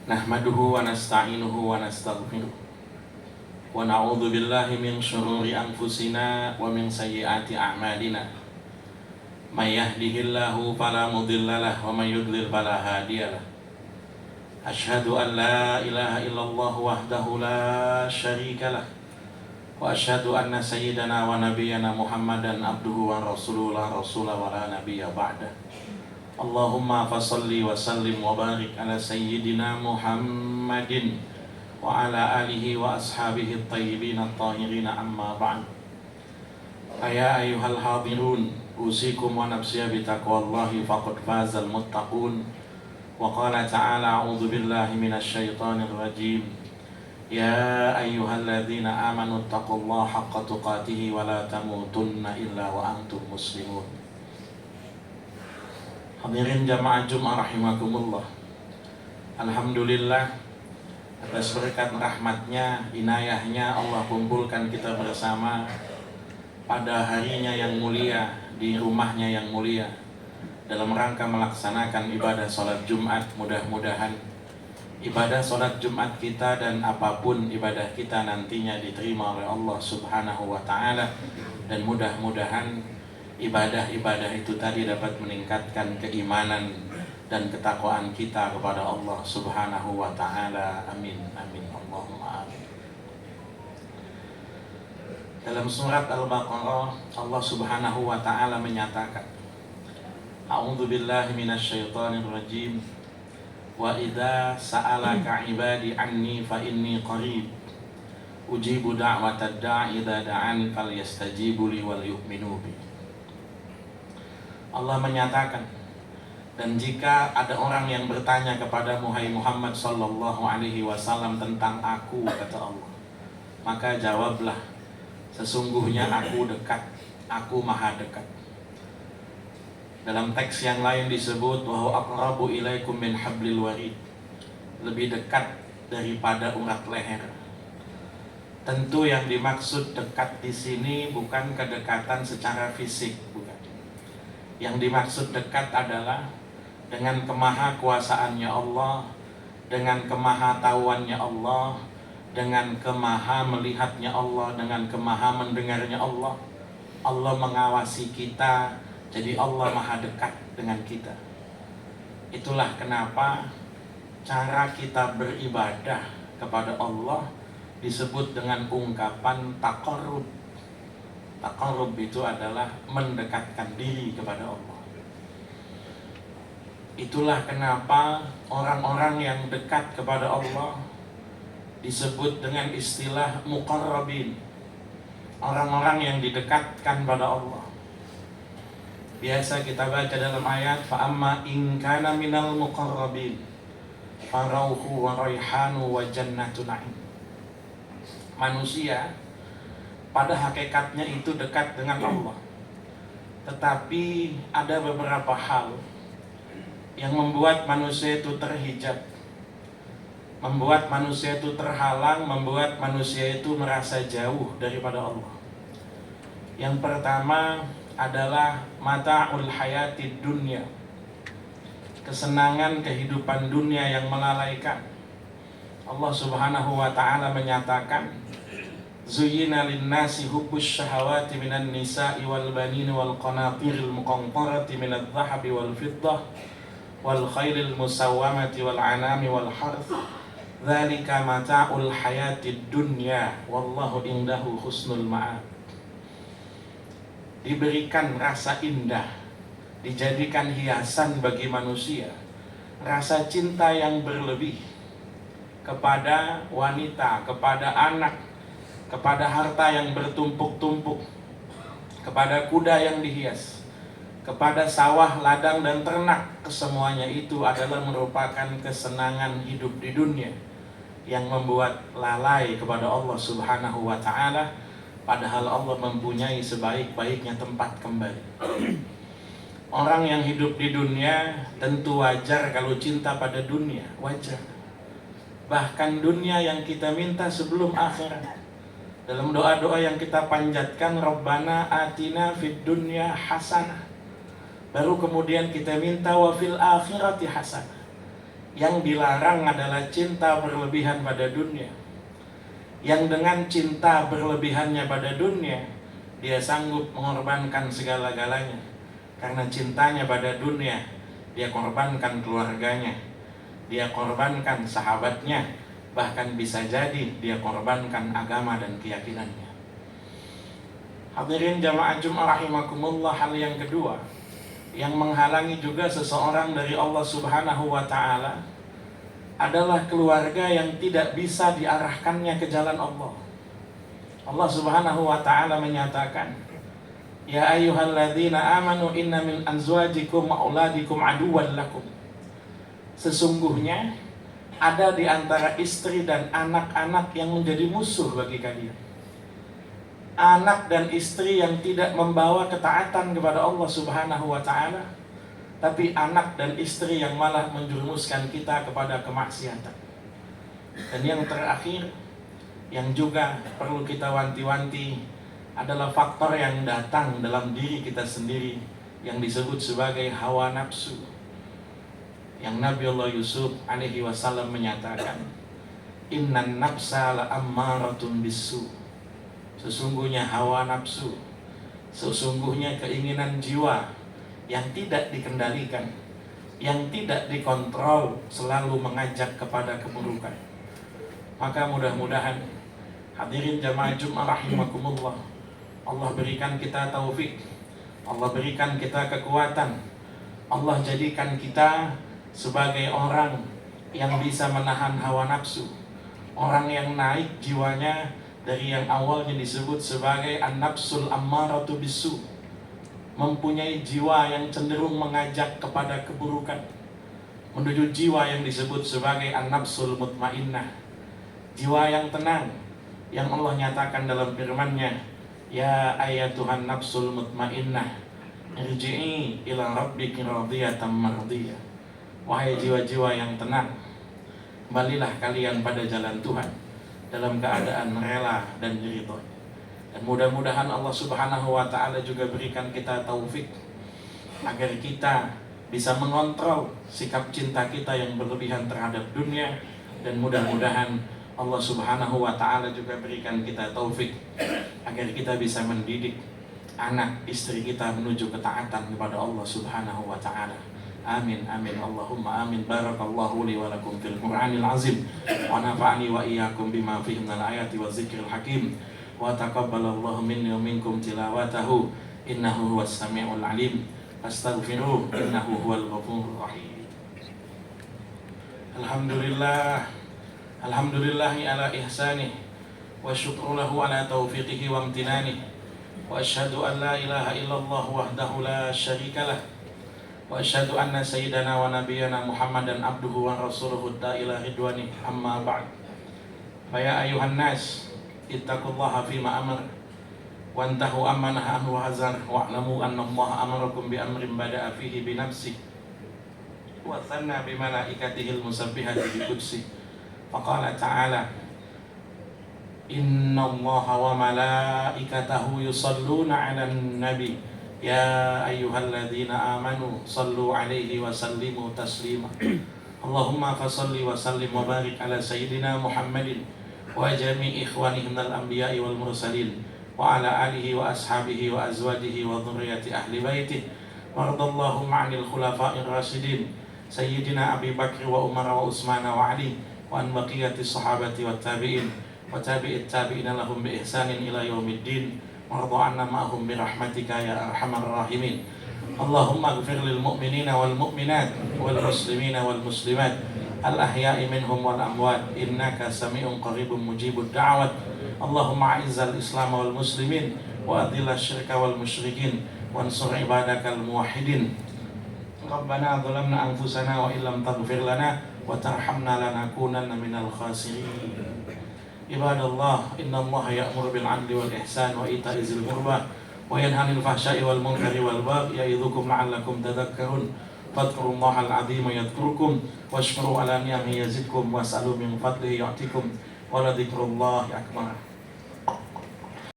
Nahmaduhu wa nasta'inuhu wa nastaghfiruh wa na'udzu billahi min syururi anfusina wa min sayyiati a'malina. May yahdihillahu fala mudhillalah wa may yudlil fala hadiyalah. Asyhadu an la ilaha illallah wahdahu la syarikalah wa asyhadu anna sayyidana wa nabiyyana Muhammadan abduhu wa rasuluhu la rasula wa la nabiyya ba'dah. Allahumma fasalli wa sallim wa barik ala sayyidina Muhammadin wa ala alihi wa ashabihi at-tayyibin at-tahirin, amma ba'd. Ya ayyuhal hadirun, usikum wa nafsiya bi taqwallahi faqad fazal muttaqun. Wa qala ta'ala a'udzu billahi minasy syaithanir rajim. Ya ayyuhalladzina amanu taqullaha haqqa tuqatih wa la tamutunna illa wa antum muslimun. Hadirin jamaah Jumat rahimakumullah. Alhamdulillah, atas berkat rahmatnya, inayahnya, Allah kumpulkan kita bersama pada harinya yang mulia, di rumahnya yang mulia, dalam rangka melaksanakan ibadah sholat Jumat. Mudah-mudahan ibadah sholat Jumat kita dan apapun ibadah kita nantinya diterima oleh Allah subhanahu wa ta'ala. Dan mudah-mudahan ibadah-ibadah itu tadi dapat meningkatkan keimanan dan ketakwaan kita kepada Allah subhanahu wa ta'ala. Amin, amin, Allahumma amin. Dalam surat Al-Baqarah, Allah subhanahu wa ta'ala menyatakan, A'udzu billahi minasy syaithanir rajim. Wa idza sa'alaka 'ibadi 'anni fa inni qarib ujibu da'watad da'i idza da'an falyastajibu li wal yu'minu bi. Allah menyatakan, dan jika ada orang yang bertanya kepada Muhammad sallallahu alaihi wasallam tentang aku, kata Allah, maka jawablah, sesungguhnya aku dekat, aku maha dekat. Dalam teks yang lain disebut wa aqrabu ilaikum min hablil warid, lebih dekat daripada urat leher. Tentu yang dimaksud dekat di sini bukan kedekatan secara fisik, bukan. Yang dimaksud dekat adalah dengan kemahakuasaannya Allah, dengan kemahatauannya Allah, dengan kemaha melihatnya Allah, dengan kemaha mendengarnya Allah. Allah mengawasi kita, jadi Allah maha dekat dengan kita. Itulah kenapa cara kita beribadah kepada Allah disebut dengan ungkapan taqarrub. Taqarrub itu adalah mendekatkan diri kepada Allah. Itulah kenapa orang-orang yang dekat kepada Allah disebut dengan istilah muqarrabin, orang-orang yang didekatkan pada Allah. Biasa kita baca dalam ayat, fa amma in kana minal muqarrabin farauhu wa raihanu wa jannatu na'im. Manusia pada hakikatnya itu dekat dengan Allah, tetapi ada beberapa hal yang membuat manusia itu terhijab, membuat manusia itu terhalang, membuat manusia itu merasa jauh daripada Allah. Yang pertama adalah mata'ul hayatid dunya, kesenangan kehidupan dunia yang melalaikan. Allah subhanahu wa ta'ala menyatakan, Zuyyina linnasi hubbus syahawati minan nisa'i wal banin wal qanatiril muqantarati minadh dhahabi wal fiddah wal khairil musawwamati wal anami wal harth dzalika mata'ul hayatid dunya wallahu indahu husnul ma'ab. Diberikan rasa indah, dijadikan hiasan bagi manusia, rasa cinta yang berlebih kepada wanita, kepada anak, kepada harta yang bertumpuk-tumpuk, kepada kuda yang dihias, kepada sawah, ladang, dan ternak. Kesemuanya itu adalah merupakan kesenangan hidup di dunia yang membuat lalai kepada Allah subhanahu wa ta'ala, padahal Allah mempunyai sebaik-baiknya tempat kembali. Orang yang hidup di dunia tentu wajar kalau cinta pada dunia, wajar. Bahkan dunia yang kita minta sebelum akhirat. Dalam doa-doa yang kita panjatkan, Rabbana atina fid dunya hasanah, baru kemudian kita minta wa fil akhirati hasanah, Yang dilarang adalah cinta berlebihan pada dunia. Yang dengan cinta berlebihannya pada dunia, dia sanggup mengorbankan segala-galanya. Karena cintanya pada dunia, dia korbankan keluarganya, dia korbankan sahabatnya, bahkan bisa jadi dia korbankan agama dan keyakinannya. Hadirin jamaah Jumat rahimakumullah, hal yang kedua yang menghalangi juga seseorang dari Allah Subhanahu wa Ta'ala adalah keluarga yang tidak bisa diarahkannya ke jalan Allah. Allah Subhanahu wa Ta'ala menyatakan, ya ayyuhalladzina amanu inna min azwajikum wa auladikum aduwwan lakum. Sesungguhnya ada di antara istri dan anak-anak yang menjadi musuh bagi kalian. Anak dan istri yang tidak membawa ketaatan kepada Allah Subhanahu wa Ta'ala, tapi anak dan istri yang malah menjerumuskan kita kepada kemaksiatan. Dan yang terakhir, yang juga perlu kita wanti-wanti, adalah faktor yang datang dalam diri kita sendiri yang disebut sebagai hawa nafsu. Yang Nabi Allah Yusuf alaihi wasallam menyatakan, innan nafsa la ammaratun bisu. Sesungguhnya hawa nafsu, sesungguhnya keinginan jiwa yang tidak dikendalikan, yang tidak dikontrol, selalu mengajak kepada keburukan. Maka mudah-mudahan hadirin jamaah Jumat rahimakumullah, Allah berikan kita taufik, Allah berikan kita kekuatan, Allah jadikan kita sebagai orang yang bisa menahan hawa nafsu, orang yang naik jiwanya dari yang awalnya disebut sebagai an-nafsul ammaratu bisu, mempunyai jiwa yang cenderung mengajak kepada keburukan, menuju jiwa yang disebut sebagai an-nafsul mutmainnah, jiwa yang tenang, yang Allah nyatakan dalam firman-Nya, ya ayyatuhan nafsul mutmainnah irji'i ila rabbiki radiyatan mardiyah. Wahai jiwa-jiwa yang tenang, kembalilah kalian pada jalan Tuhan dalam keadaan rela dan ridho. Dan mudah-mudahan Allah Subhanahu wa Ta'ala juga berikan kita taufik agar kita bisa mengontrol sikap cinta kita yang berlebihan terhadap dunia. Dan mudah-mudahan Allah Subhanahu wa Ta'ala juga berikan kita taufik agar kita bisa mendidik anak istri kita menuju ketaatan kepada Allah Subhanahu wa Ta'ala. Amin amin Allahumma amin. Barakallahu li wa lakum fil Qur'anil azim wa nafa'ani wa iyyakum bima fihi minal ayati wa dzikril hakim wa taqabbalallahu minni wa minkum tilawatahu innahu huwas samiul alim. Astaghfiruh innahu huwal ghafurur rahim. Alhamdulillah, alhamdulillahi ala ihsanih wa syukru lahu ala taufiqihi wa amtinanih wa asyhadu an la ilaha illallah wahdahu la syarikalah wa asyhadu anna sayyidana wa nabiyyana Muhammadan abduhu wa rasuluhu ila ridwani amma ba'd. Fa ya ayuhan nas ittaqullaha fima amar wa antahu amma nahaa anhu wa hazar wa'lamu anna Allah amarakum bi amrin bada'a fihi bi nafsihi wa thanna bi malaikatihi al-musabbihati bi qudsi. Faqala ta'ala inna Allah wa malaikatahu yusalluna 'alan nabi ya ayyuhalladzina amanu sallu alaihi wa sallimu taslima. Allahumma fasalli wa sallim wa barik ala sayyidina Muhammadin wa jami'i ikhwanihi minal anbiya'i wal mursalin wa ala alihi wa ashabihi wa azwajihi wa dhurriyyati ahli baitihi wardallahu ma'anil khulafa'ir rasyidin sayyidina Abi Bakr wa Umar wa Utsman wa Ali wa an baqiyati sahabati wa tabi'in wa tabi'it tabi'ina lahum bi ihsanin ila yaumiddin warḍa 'anna ma'hum bi rahmatika ya arhamar rahimin. Allahumma ighfir lil mu'minina wal mu'minat wal muslimina wal muslimat al ahya'i minhum wal amwat innaka sami'un qaribun mujibud da'wat. Allahumma a'izzal islam wal muslimin wa adhillash syirka wal musyrikin wansur ibadakal muwahhidin. Rabbana dhalamna anfusana wa illam taghfir lana wa tarhamna lanakunanna minal khasirin. Ibadallah, innallaha ya'muru bil 'adli wal ihsan wa ita'i dzil qurba wa yanha 'anil fahsya'i wal munkari wal baghi ya'idzukum la'allakum tadhakkarun. Fadhkurullahal 'azima yadhkurkum washkuru 'ala ni'amihi yazidkum was'alu min fadlihi yu'tikum wa la dzikrullahi akbar.